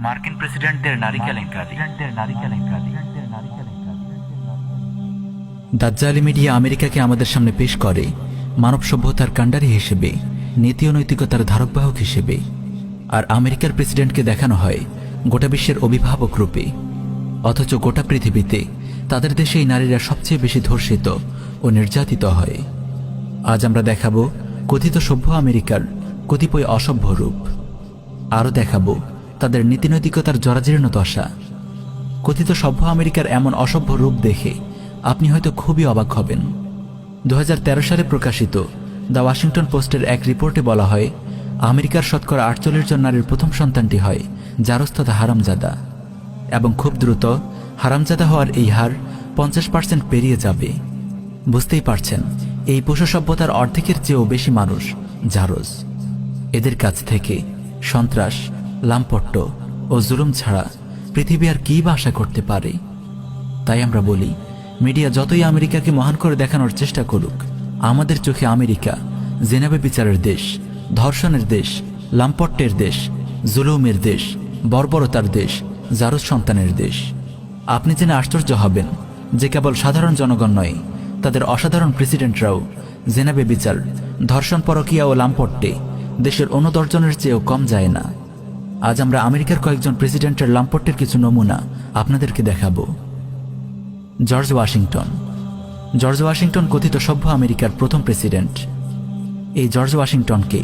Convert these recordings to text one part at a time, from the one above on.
মার্কিন প্রেসিডেন্টদের নারী কেলেঙ্কারি। দাজ্জালি মিডিয়া আমেরিকাকে আমাদের সামনে পেশ করে মানব সভ্যতার কাণ্ডারি হিসেবে, নীতি ও নৈতিকতার ধারকবাহক হিসেবে। আর আমেরিকার প্রেসিডেন্টকে দেখানো হয় গোটা বিশ্বের অভিভাবক রূপে। অথচ গোটা পৃথিবীতে তাদের দেশেই নারীরা সবচেয়ে বেশি ধর্ষিত ও নির্যাতিত হয়। আজ আমরা দেখাবো কথিত সভ্য আমেরিকার কতিপয় অসভ্য রূপ। আরও দেখাবো তাদের নীতিনৈতিকতার জরাজীর্ণ দশা। কথিত সভ্য আমেরিকার এমন অসভ্য রূপ দেখে আপনি হয়তো খুবই অবাক হবেন। 2013 সালে প্রকাশিত দ্য ওয়াশিংটন পোস্টের এক রিপোর্টে বলা হয়, আমেরিকার শতকরা 48 জন নারীর প্রথম সন্তানটি হয় জারজ তথা হারামজাদা, এবং খুব দ্রুত হারামজাদা হওয়ার এই হার 50% পেরিয়ে যাবে। বুঝতেই পারছেন, এই পশু সভ্যতার অর্ধেকের চেয়েও বেশি মানুষ জারজ। এদের কাছ থেকে সন্ত্রাস, লামপট্য ও জুলুম ছাড়া পৃথিবী আর কী বা আশা করতে পারে? তাই আমরা বলি, মিডিয়া যতই আমেরিকাকে মহান করে দেখানোর চেষ্টা করুক, আমাদের চোখে আমেরিকা জেনেভা বিচারের দেশ, ধর্ষণের দেশ, লামপট্যের দেশ, জুলুমের দেশ, বর্বরতার দেশ, জারজ সন্তানের দেশ। আপনি জেনে আশ্চর্য হবেন যে কেবল সাধারণ জনগণ নয়, তাদের অসাধারণ প্রেসিডেন্টরাও জেনেভা বিচার, ধর্ষণ, পরকীয়া ও লামপট্যে দেশের অন্য 10 জনের চেয়েও কম যায় না। আজ আমরা আমেরিকার কয়েকজন প্রেসিডেন্টের লামপট্যের কিছু নমুনা আপনাদেরকে দেখাবো। George Washington. জর্জ ওয়াশিংটন কথিত সভ্য আমেরিকার প্রথম প্রেসিডেন্ট। এই জর্জ ওয়াশিংটনকে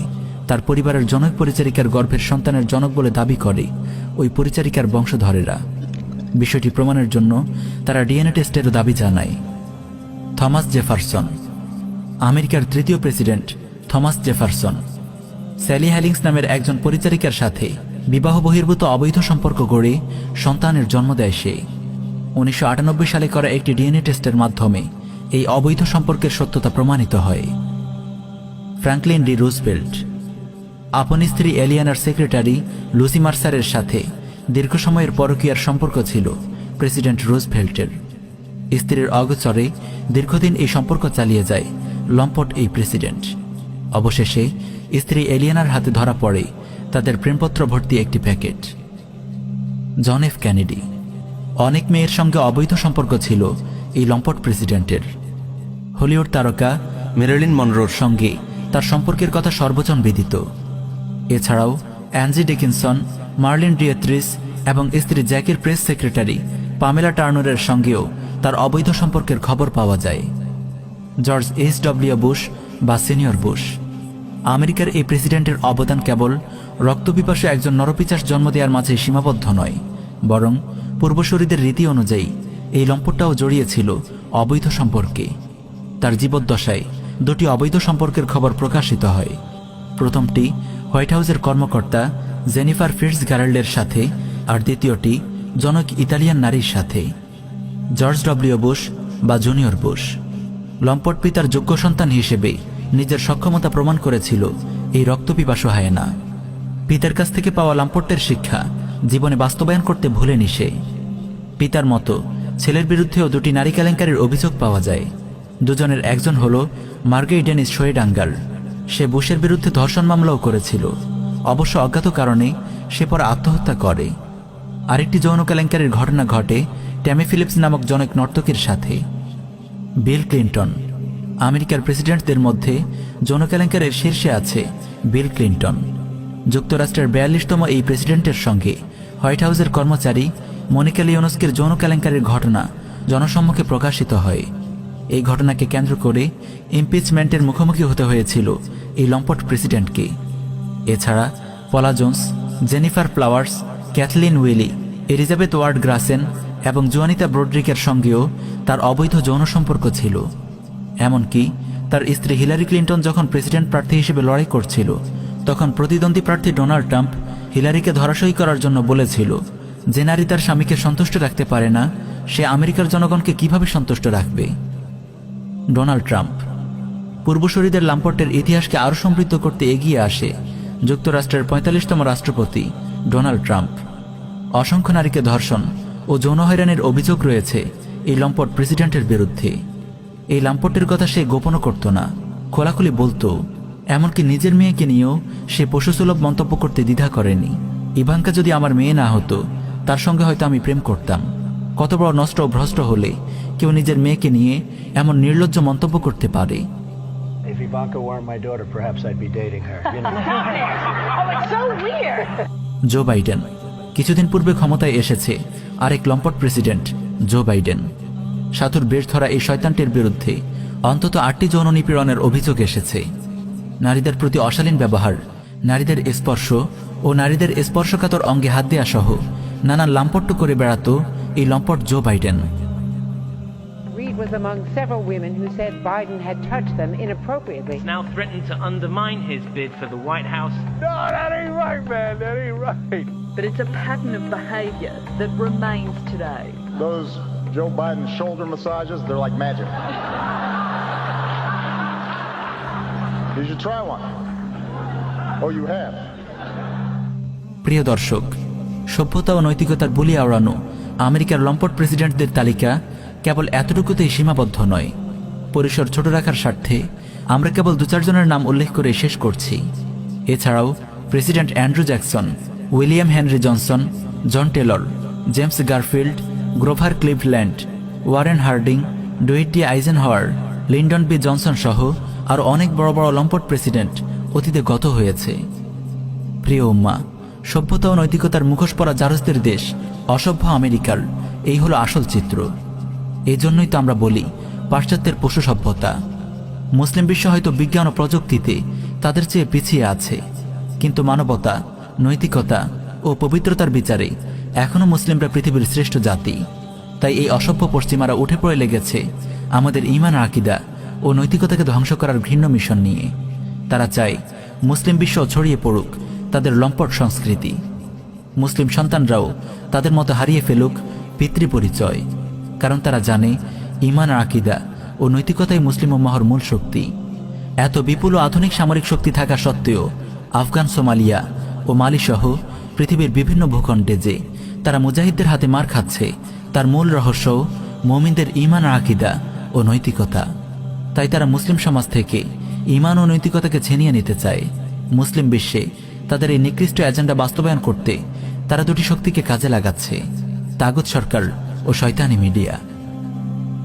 তার পরিবারের জনক পরিচারিকার গর্ভের সন্তানের জনক বলে দাবি করে ওই পরিচারিকার বংশধরেরা। বিষয়টি প্রমাণের জন্য তারা ডিএনএ টেস্টেরও দাবি জানায়। Thomas Jefferson. আমেরিকার তৃতীয় প্রেসিডেন্ট থমাস জেফারসন স্যালি হ্যালিংস নামের একজন পরিচারিকার সাথে বিবাহ বহির্ভূত অবৈধ সম্পর্ক গড়ে সন্তানের জন্ম দেয় সে। 1998 সালে করা একটি ডিএনএ টেস্টের মাধ্যমে এই অবৈধ সম্পর্কের সত্যতা প্রমাণিত হয়। Franklin D Roosevelt. আপন স্ত্রী এলিয়ানার সেক্রেটারি লুসি মার্সারের সাথে দীর্ঘ সময়ের পরকীয়ার সম্পর্ক ছিল প্রেসিডেন্ট রুজভেল্টের। স্ত্রীর অগোচরে দীর্ঘদিন এই সম্পর্ক চালিয়ে যায় লম্পট এই প্রেসিডেন্ট। অবশেষে স্ত্রী এলিয়ানার হাতে ধরা পড়ে তাদের প্রেমপত্র ভর্তি একটি প্যাকেট। John F Kennedy. অনেক মেয়ের সঙ্গে অবৈধ সম্পর্ক ছিল এই লম্পট প্রেসিডেন্টের। হলিউড তারকা মেরিলিন মনরোর সঙ্গে তার সম্পর্কের কথা সর্বজন বিদিত। এছাড়াও অ্যাঞ্জি ডিকিনসন, মার্লিন ডিয়েত্রিস এবং স্ত্রী জ্যাকির প্রেস সেক্রেটারি পামেলা টার্নারের সঙ্গেও তার অবৈধ সম্পর্কের খবর পাওয়া যায়। George HW. বুশ বা সিনিয়র বুশ। আমেরিকার এই প্রেসিডেন্টের অবদান কেবল রক্তপিপাসু একজন নরপিচাস জন্ম দেওয়ার মাঝে সীমাবদ্ধ নয়, বরং পূর্বসূরীদের রীতি অনুযায়ী এই লম্পটটাও জড়িয়েছিল অবৈধ সম্পর্কে। তার জীবদ্দশায় 2টি অবৈধ সম্পর্কের খবর প্রকাশিত হয়। প্রথমটি হোয়াইট হাউসের কর্মকর্তা জেনিফার ফিটজগারাল্ডের সাথে, আর দ্বিতীয়টি জনক ইতালিয়ান নারীর সাথে। George W. বুশ বা জুনিয়র বুশ লম্পট পিতার যোগ্য সন্তান হিসেবে নিজের সক্ষমতা প্রমাণ করেছিল এই রক্তপিপাসু হায়েনা। পিতার কাছ থেকে পাওয়া লাম্পট্যের শিক্ষা জীবনে বাস্তবায়ন করতে ভুলেনি সে। পিতার মতো ছেলের বিরুদ্ধেও 2টি নারী কেলেঙ্কারির অভিযোগ পাওয়া যায়। দুজনের একজন হল মার্গেই ডেনিস শোয়েডাঙ্গার। সে বুশের বিরুদ্ধে ধর্ষণ মামলাও করেছিল, অবশ্য অজ্ঞাত কারণে সে পরে আত্মহত্যা করে। আরেকটি যৌন কেলেঙ্কারির ঘটনা ঘটে ট্যামি ফিলিপস নামক জনক নর্তকীর সাথে। Bill Clinton. আমেরিকার প্রেসিডেন্টদের মধ্যে যৌন কেলেঙ্কারির শীর্ষে আছে বিল ক্লিন্টন। যুক্তরাষ্ট্রের 42তম এই প্রেসিডেন্টের সঙ্গে হোয়াইট হাউসের কর্মচারী মনিকা লিওনস্কির যৌন কেলেঙ্কারির ঘটনা জনসম্মুখে প্রকাশিত হয়। এই ঘটনাকে কেন্দ্র করে ইমপিচমেন্টের মুখোমুখি হতে হয়েছিল এই লম্পট প্রেসিডেন্টকে। এছাড়া Paula Jones, Jennifer Flowers, Kathleen Willey, Elizabeth Ward Gracen এবং জুয়ানিতা ব্রোড্রিকের সঙ্গেও তার অবৈধ যৌন সম্পর্ক ছিল। এমনকি তার স্ত্রী হিলারি ক্লিন্টন যখন প্রেসিডেন্ট প্রার্থী হিসেবে লড়াই করছিল, তখন প্রতিদ্বন্দ্বী প্রার্থী ডোনাল্ড ট্রাম্প হিলারিকে ধরাশয়ী করার জন্য বলেছিল, যে নারী তার স্বামীকে সন্তুষ্ট রাখতে পারে না, সে আমেরিকার জনগণকে কিভাবে সন্তুষ্ট রাখবে। Donald Trump. পূর্বসূরীদের লাম্পটের ইতিহাসকে আরও সমৃদ্ধ করতে এগিয়ে আসে যুক্তরাষ্ট্রের 45তম রাষ্ট্রপতি ডোনাল্ড ট্রাম্প। অসংখ্য নারীকে ধর্ষণ ও যৌন হয়রানির অভিযোগ রয়েছে এই লম্পট প্রেসিডেন্টের বিরুদ্ধে। এই লাম্পটের কথা সে গোপনও করত না, খোলাখুলি বলতো। এমনকি নিজের মেয়েকে নিয়েও সে পশুসুলভ মন্তব্য করতে দ্বিধা করেনি। ইভাঙ্কা যদি আমার মেয়ে না হতো, তার সঙ্গে হয়তো আমি প্রেম করতাম। কত বড় নষ্ট ও ভ্রষ্ট হলে কেউ নিজের মেয়েকে নিয়ে এমন নির্লজ্জ মন্তব্য করতে পারে। If Ivanka weren't my daughter, perhaps I'd be dating her. You know? Oh, it's so weird. Joe Biden. কিছুদিন পূর্বে ক্ষমতায় এসেছে আরেক লম্পট প্রেসিডেন্ট জো বাইডেন। সাধুর বেশ ধরা এই শয়তানটির বিরুদ্ধে অন্তত 8টি যৌন নিপীড়নের অভিযোগ এসেছে। নারীদের প্রতি অশালীন ব্যবহার, নারীদের স্পর্শ ও নারীদের স্পর্শকাতর অঙ্গে হাত দেয়া সহ নানান লাম্পট্য করে বেড়াতো এই লম্পট Joe Biden. Reid was among several women who said Biden had touched them inappropriately. Now threatened to undermine his bid for the White House. No, that ain't right, man. That ain't right. But it's a pattern of behavior that remains today. Those Joe Biden shoulder massages, they're like magic. You should try one. Oh, you have? প্রিয় দর্শক, সভ্যতা ও নৈতিকতার বুলি আওড়ানো আমেরিকার লম্পট প্রেসিডেন্টদের তালিকা কেবল এতটুকুতেই সীমাবদ্ধ নয়। পরিসর ছোট রাখার স্বার্থে আমরা কেবল 2-4 জনের নাম উল্লেখ করে শেষ করছি। এছাড়াও president Andrew Jackson, William Henry Johnson, John Taylor, James Garfield, Grover Cleveland, Warren Harding, Dwight D Eisenhower, Lyndon B Johnson সহ আরও অনেক বড় বড় লম্পট প্রেসিডেন্ট অতীতে গত হয়েছে। প্রিয় উম্মা, সভ্যতা ও নৈতিকতার মুখোশ পরা জারজদের দেশ অসভ্য আমেরিকার এই হলো আসল চিত্র। এই জন্যই তো আমরা বলি পাশ্চাত্যের পশু সভ্যতা। মুসলিম বিশ্ব হয়তো বিজ্ঞান ও প্রযুক্তিতে তাদের চেয়ে পিছিয়ে আছে, কিন্তু মানবতা, নৈতিকতা ও পবিত্রতার বিচারে এখনও মুসলিমরা পৃথিবীর শ্রেষ্ঠ জাতি। তাই এই অসভ্য পশ্চিমারা উঠে পড়ে লেগেছে আমাদের ঈমান আকীদা ও নৈতিকতাকে ধ্বংস করার ঘৃণ্য মিশন নিয়ে। তারা চায় মুসলিম বিশ্ব ছড়িয়ে পড়ুক তাদের লম্পট সংস্কৃতি। মুসলিম সন্তানরাও তাদের মতো হারিয়ে ফেলুক পিতৃ পরিচয়, কারণ তারা জানে ঈমান আকীদা ও নৈতিকতাই মুসলিম উম্মাহর মূল শক্তি। এত বিপুল ও আধুনিক সামরিক শক্তি থাকা সত্ত্বেও আফগান, সোমালিয়া ও মালি সহ পৃথিবীর বিভিন্ন ভূখণ্ডে যে তারা মুজাহিদদের হাতে মার খাচ্ছে, তার মূল রহস্য মুমিনদের ঈমান আকীদা ও নৈতিকতা। তাই তারা মুসলিম সমাজ থেকে ঈমান ও নৈতিকতাকে ছিনিয়ে নিতে চায়। মুসলিম বিশ্বে তাদের এই নিকৃষ্ট এজেন্ডা বাস্তবায়ন করতে তারা দুটি শক্তিকে কাজে লাগাচ্ছে, তাগুত সরকার ও শয়তানি মিডিয়া।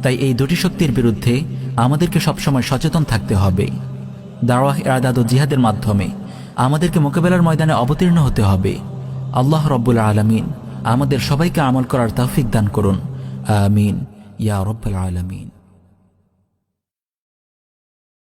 তাই এই দুটি শক্তির বিরুদ্ধে আমাদেরকে সবসময় সচেতন থাকতে হবে। দাওয়াহ, ইরশাদ ও জিহাদের মাধ্যমে আমাদেরকে মোকাবেলার ময়দানে অবতীর্ণ হতে হবে। আল্লাহ রব্বুল আলামিন আমাদের সবাইকে আমল করার তৌফিক দান করুন। আমিন ইয়া রব্বুল আলামিন।